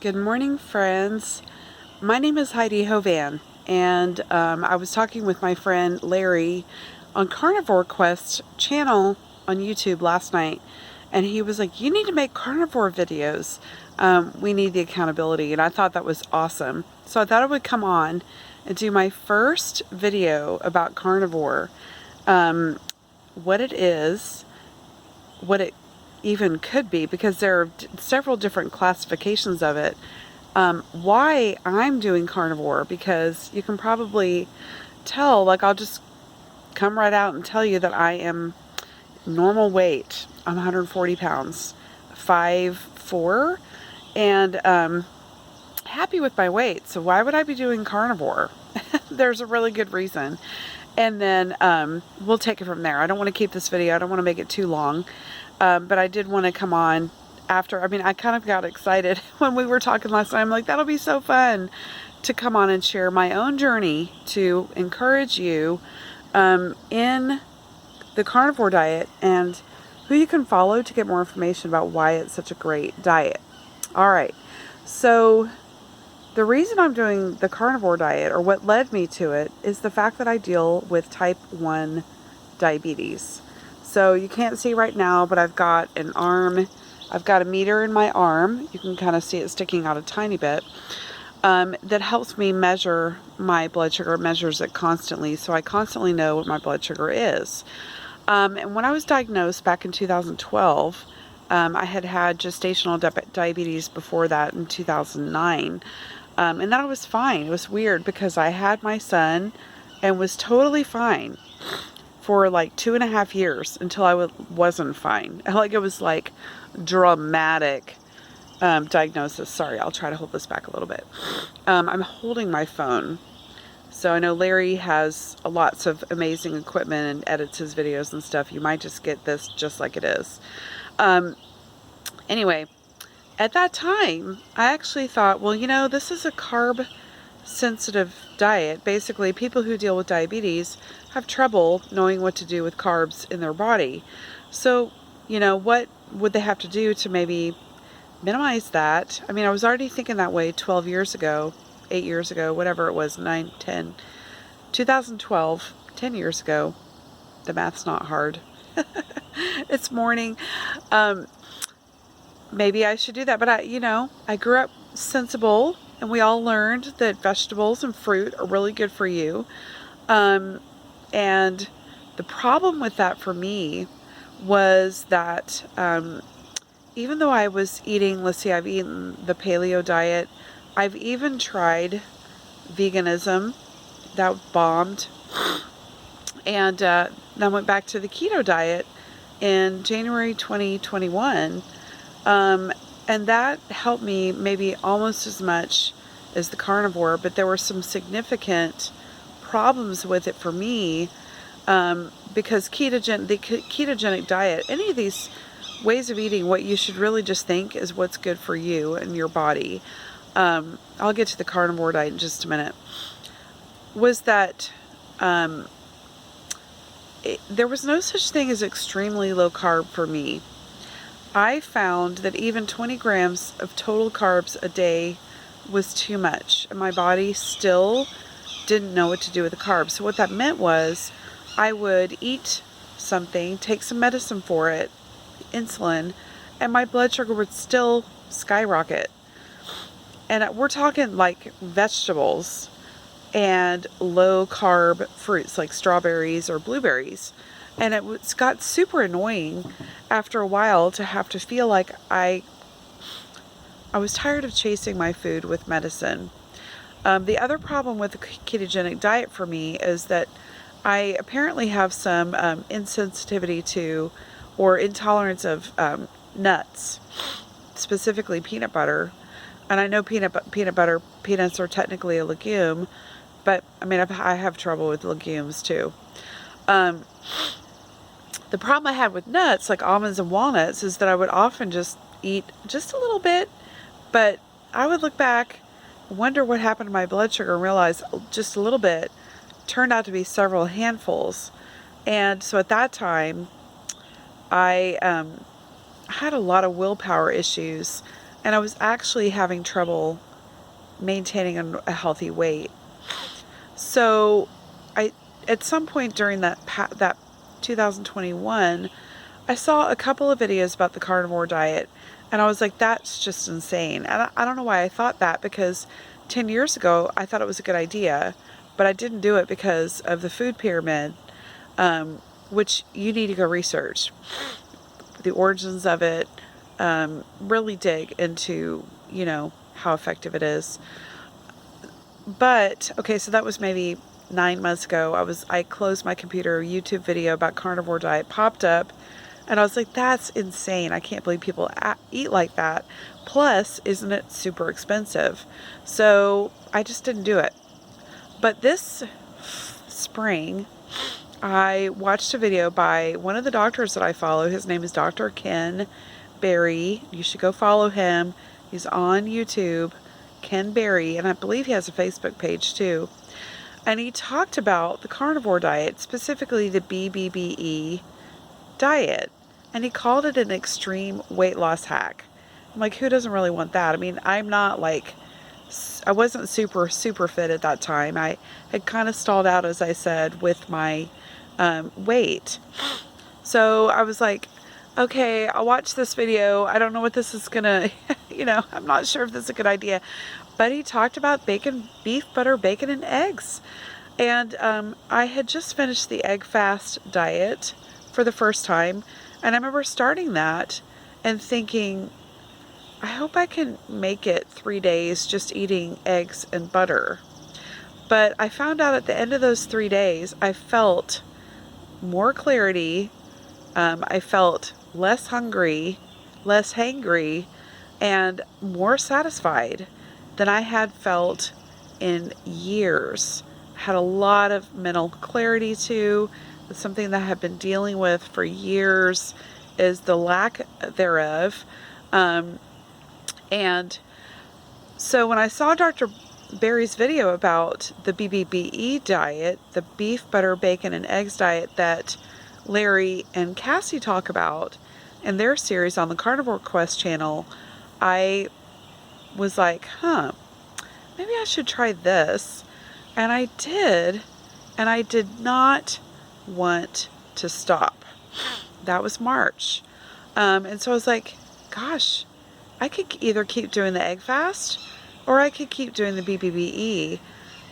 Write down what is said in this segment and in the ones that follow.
Good morning, friends. My name is Heidi Hovan, and I was talking with my friend Larry on Carnivore Quest channel on YouTube last night, and he was like, you need to make carnivore videos. We need the accountability, and I thought that was awesome. So I thought I would come on and do my first video about carnivore, what it is, what it even could be, because there are several different classifications of it. Why I'm doing carnivore, because you can probably tell, like, I'll just come right out and tell you that I am normal weight. I'm 140 pounds, 5'4", and happy with my weight. So why would I be doing carnivore? There's a really good reason. And then we'll take it from there. I don't want to keep this video. I don't want to make it too long. But I did want to come on after. I kind of got excited when we were talking last night. I'm like, that'll be so fun to come on and share my own journey to encourage you in the carnivore diet and who you can follow to get more information about why it's such a great diet. All right. So the reason I'm doing the carnivore diet, or what led me to it, is the fact that I deal with type 1 diabetes. So you can't see right now, but I've got a meter in my arm. You can kind of see it sticking out a tiny bit. That helps me measure my blood sugar, measures it constantly. So I constantly know what my blood sugar is. And when I was diagnosed back in 2012, I had had gestational diabetes before that in 2009. And that was fine. It was weird because I had my son and was totally fine for like 2.5 years until I wasn't fine. Like, it was like dramatic diagnosis. Sorry, I'll try to hold this back a little bit. I'm holding my phone. So I know Larry has lots of amazing equipment and edits his videos and stuff. You might just get this just like it is. Anyway, at that time, I actually thought, well, this is a carb sensitive diet. Basically, people who deal with diabetes have trouble knowing what to do with carbs in their body. So, what would they have to do to maybe minimize that? I was already thinking that way 12 years ago, 8 years ago, whatever it was, 9, 10, 2012, 10 years ago. The math's not hard. It's morning. Maybe I should do that. But I grew up sensible, and we all learned that vegetables and fruit are really good for you. And the problem with that for me was that even though I was eating, let's see, I've eaten the paleo diet. I've even tried veganism. That bombed. And then I went back to the keto diet in January 2021. And that helped me maybe almost as much as the carnivore, but there were some significant problems with it for me, because the ketogenic diet, any of these ways of eating, what you should really just think is what's good for you and your body. I'll get to the carnivore diet in just a minute. Was that there was no such thing as extremely low carb for me. I found that even 20 grams of total carbs a day was too much, and my body still didn't know what to do with the carbs. So what that meant was I would eat something, take some medicine for it, insulin, and my blood sugar would still skyrocket. And we're talking like vegetables and low carb fruits like strawberries or blueberries. And it got super annoying after a while to have to feel like I was tired of chasing my food with medicine. The other problem with the ketogenic diet for me is that I apparently have some insensitivity to or intolerance of nuts, specifically peanut butter. And I know peanuts are technically a legume, but I have trouble with legumes too. The problem I had with nuts, like almonds and walnuts, is that I would often just eat just a little bit, but I would look back, wonder what happened to my blood sugar, and realize just a little bit turned out to be several handfuls. And so at that time, I had a lot of willpower issues and I was actually having trouble maintaining a healthy weight. So at some point during that 2021, I saw a couple of videos about the carnivore diet, and I was like, that's just insane. And I don't know why I thought that, because 10 years ago, I thought it was a good idea, but I didn't do it because of the food pyramid, which you need to go research the origins of it, really dig into, how effective it is. But, okay, so that was maybe 9 months ago. I closed my computer, a YouTube video about carnivore diet popped up, and I was like, that's insane. I can't believe people eat like that. Plus, isn't it super expensive? So I just didn't do it. But this spring, I watched a video by one of the doctors that I follow. His name is Dr. Ken Berry. You should go follow him. He's on YouTube, Ken Berry, and I believe he has a Facebook page too. And he talked about the carnivore diet, specifically the BBBE diet, and he called it an extreme weight loss hack. I'm like, who doesn't really want that? I mean, I wasn't super fit at that time. I had kind of stalled out, as I said, with my weight. So I was like, okay, I'll watch this video. I don't know what this is gonna, I'm not sure if this is a good idea. But he talked about bacon, beef, butter, bacon, and eggs. And I had just finished the egg fast diet for the first time. And I remember starting that and thinking, I hope I can make it 3 days just eating eggs and butter. But I found out at the end of those 3 days, I felt more clarity. I felt less hungry, less hangry, and more satisfied than I had felt in years. I had a lot of mental clarity too. It's something that I have been dealing with for years, is the lack thereof. And so when I saw Dr. Berry's video about the BBBE diet, the beef, butter, bacon, and eggs diet that Larry and Cassie talk about in their series on the Carnivore Quest channel, I was like, maybe I should try this. And I did, and I did not want to stop. That was March. And so I was like, gosh, I could either keep doing the egg fast or I could keep doing the BBBE.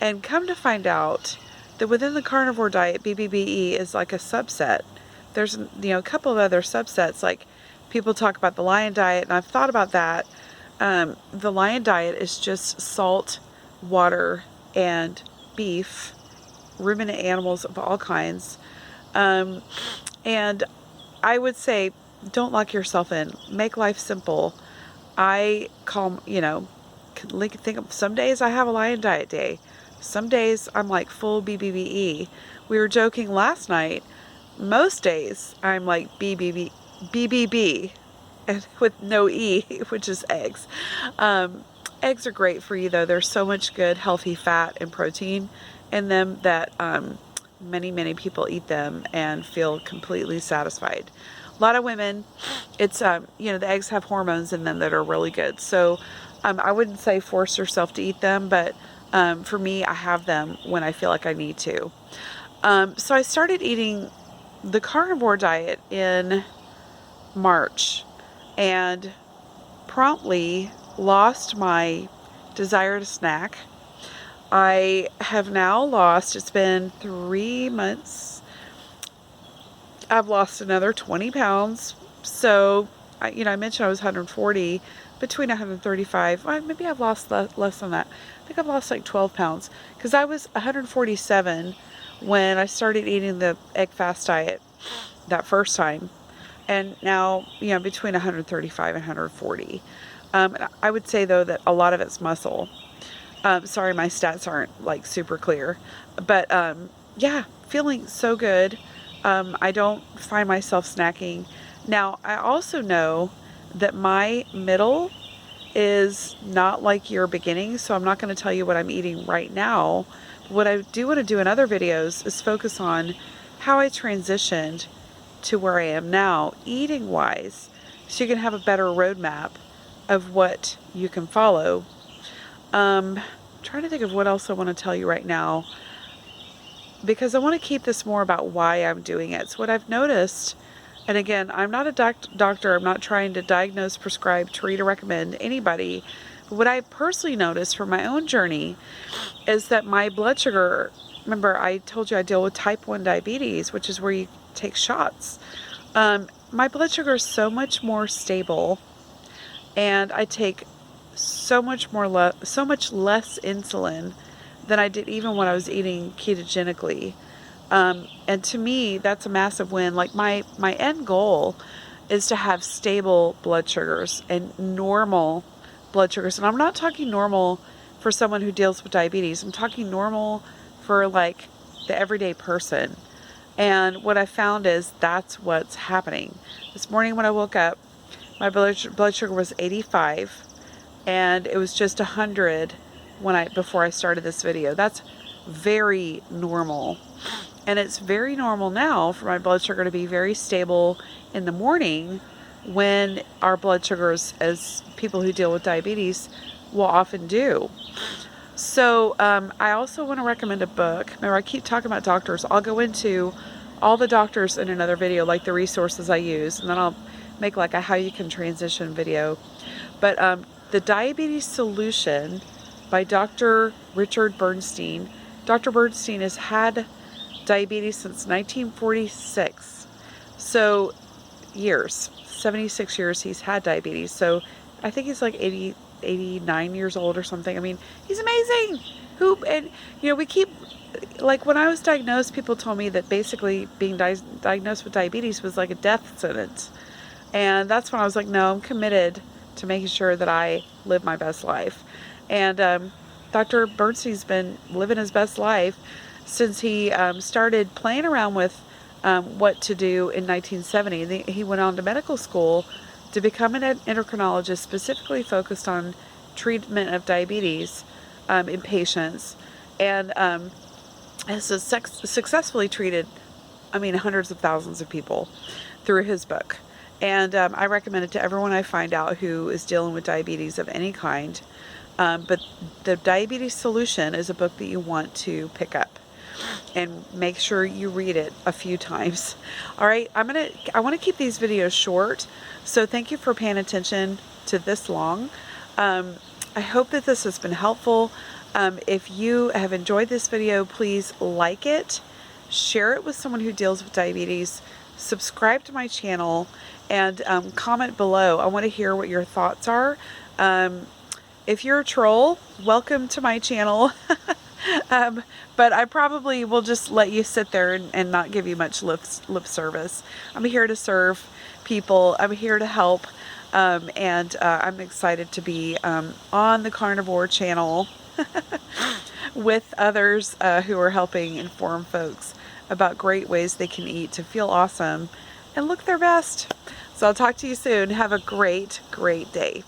And come to find out that within the carnivore diet, BBBE is like a subset. There's, a couple of other subsets, like people talk about the lion diet, and I've thought about that. The lion diet is just salt, water, and beef, ruminant animals of all kinds. And I would say, don't lock yourself in. Make life simple. I call, think of some days I have a lion diet day. Some days I'm like full BBBE. We were joking last night. Most days I'm like BBB, and with no E, which is eggs. Eggs are great for you though. There's so much good, healthy fat and protein in them that many people eat them and feel completely satisfied. A lot of women, it's, the eggs have hormones in them that are really good. So I wouldn't say force yourself to eat them, but for me, I have them when I feel like I need to. So I started eating the carnivore diet in March and promptly lost my desire to snack. I have now lost, it's been 3 months, I've lost another 20 pounds. So, I mentioned I was 140, between 135, well, maybe I've lost less than that. I think I've lost like 12 pounds because I was 147 when I started eating the egg fast diet that first time. And now, between 135 and 140. I would say though that a lot of it's muscle. Sorry, my stats aren't like super clear, but yeah, feeling so good. I don't find myself snacking. Now, I also know that my middle is not like your beginning, so I'm not going to tell you what I'm eating right now. What I do want to do in other videos is focus on how I transitioned to where I am now, eating wise, so you can have a better roadmap of what you can follow. Trying to think of what else I want to tell you right now, because I want to keep this more about why I'm doing it. So what I've noticed, and again, I'm not a doctor, I'm not trying to diagnose, prescribe, treat, or recommend anybody, but what I personally noticed from my own journey is that my blood sugar, remember I told you I deal with type 1 diabetes, which is where you take shots. My blood sugar is so much more stable, and I take so much less insulin than I did even when I was eating ketogenically. And to me, that's a massive win. Like my end goal is to have stable blood sugars and normal blood sugars. And I'm not talking normal for someone who deals with diabetes. I'm talking normal for like the everyday person. And what I found is that's what's happening. This morning when I woke up, my blood sugar was 85, and it was just 100 before I started this video. That's very normal. And it's very normal now for my blood sugar to be very stable in the morning, when our blood sugars, as people who deal with diabetes, will often do. So I also want to recommend a book. Remember, I keep talking about doctors. I'll go into all the doctors in another video, like the resources I use, and then I'll make like a how you can transition video. But The Diabetes Solution by Dr. Richard Bernstein. Dr. Bernstein has had diabetes since 1946. So 76 years he's had diabetes. So I think he's like 89 years old or something. I mean, he's amazing. We keep, like when I was diagnosed, people told me that basically being diagnosed with diabetes was like a death sentence. And that's when I was like, no, I'm committed to making sure that I live my best life. And Dr. Bernstein's been living his best life since he started playing around with what to do in 1970. He went on to medical school to become an endocrinologist specifically focused on treatment of diabetes in patients, and has successfully treated, hundreds of thousands of people through his book. And I recommend it to everyone I find out who is dealing with diabetes of any kind. But The Diabetes Solution is a book that you want to pick up, and make sure you read it a few times. All right, I want to keep these videos short, so thank you for paying attention to this long. I hope that this has been helpful. If you have enjoyed this video, please like it, share it with someone who deals with diabetes, subscribe to my channel, and comment below. I want to hear what your thoughts are. If you're a troll, welcome to my channel. But I probably will just let you sit there and not give you much lip service. I'm here to serve people. I'm here to help. And I'm excited to be on the Carnivore channel with others who are helping inform folks about great ways they can eat to feel awesome and look their best. So I'll talk to you soon. Have a great, great day.